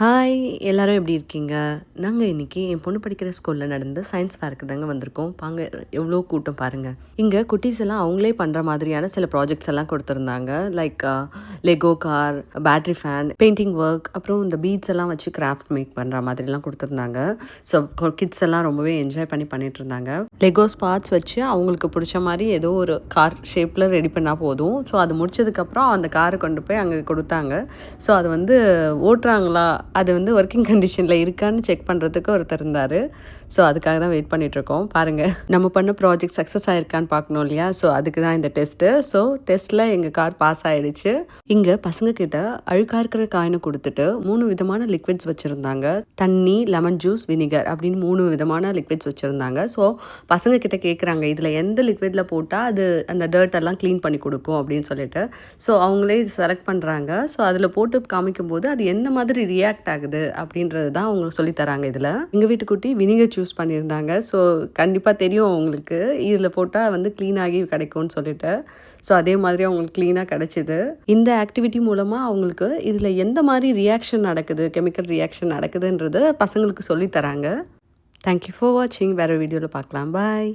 Hi எல்லாரும் எப்படி இருக்கீங்க? நாங்கள் இன்னைக்கு என் பொண்ணு படிக்கிற ஸ்கூலில் நடந்த சயின்ஸ் ஃபேருக்கு தாங்க வந்திருக்கோம். பாங்க எவ்வளோ கூட்டம் பாருங்கள். இங்கே குட்டீஸ் எல்லாம் அவங்களே பண்ணுற மாதிரியான சில ப்ராஜெக்ட்ஸ் எல்லாம் கொடுத்துருந்தாங்க. Like Lego car, battery fan, painting work, அப்புறம் இந்த பீட்ஸ் எல்லாம் வச்சு கிராஃப்ட் மேக் பண்ணுற மாதிரிலாம் கொடுத்துருந்தாங்க. ஸோ கிட்ஸ் எல்லாம் ரொம்பவே என்ஜாய் பண்ணிட்டு இருந்தாங்க. லெகோஸ் பார்ட்ஸ் வச்சு அவங்களுக்கு பிடிச்ச மாதிரி ஏதோ ஒரு கார் ஷேப்பில் ரெடி பண்ணால் போதும். ஸோ அது முடிச்சதுக்கப்புறம் அந்த காரை கொண்டு போய் அங்கே கொடுத்தாங்க. ஸோ அது வந்து ஓட்டுறாங்களா, அது வந்து ஒர்க்கிங் கண்டிஷனில் இருக்கான்னு செக் பண்ணுறதுக்கு ஒருத்தர் இருந்தார். ஸோ அதுக்காக தான் வெயிட் பண்ணிகிட்ருக்கோம். பாருங்கள், நம்ம பண்ண ப்ராஜெக்ட் சக்ஸஸ் ஆகிருக்கான்னு பார்க்கணும் இல்லையா? ஸோ அதுக்கு தான் இந்த டெஸ்ட்டு. ஸோ டெஸ்ட்டில் எங்கள் கார் பாஸ் ஆகிடுச்சு. இங்கே பசங்கக்கிட்ட அழுக்காக இருக்கிற காயினை கொடுத்துட்டு 3 விதமான லிக்விட்ஸ் வச்சுருந்தாங்க. தண்ணி, லெமன் ஜூஸ், வினிகர் அப்படின்னு 3 விதமான லிக்விட்ஸ் வச்சுருந்தாங்க. ஸோ பசங்கக்கிட்ட கேட்குறாங்க, இதில் எந்த லிக்விடில் போட்டால் அது அந்த டர்ட்டெல்லாம் க்ளீன் பண்ணி கொடுக்கும் அப்படின்னு சொல்லிட்டு. ஸோ அவங்களே செலக்ட் பண்ணுறாங்க. ஸோ அதில் போட்டு காமிக்கும்போது அது எந்த மாதிரி ரியாக்ட் ஆகுது அப்படின்றது தான் அவங்க சொல்லித்தராங்க. இதில் எங்கள் வீட்டுக்குட்டி வினிகர் சூஸ் பண்ணியிருந்தாங்க. ஸோ கண்டிப்பாக தெரியும் அவங்களுக்கு இதில் போட்டால் வந்து க்ளீன் ஆகி கிடைக்கும்னு சொல்லிட்டு. ஸோ அதே மாதிரி அவங்களுக்கு க்ளீனாக கிடச்சிது. இந்த ஆக்டிவிட்டி மூலமாக அவங்களுக்கு இதில் எந்த மாதிரி ரியாக்ஷன் நடக்குது, கெமிக்கல் ரியாக்ஷன் நடக்குதுன்றது பசங்களுக்கு சொல்லித்தராங்க. தேங்க்யூ ஃபார் வாட்சிங். வேறு வீடியோவில் பார்க்கலாம். பாய்.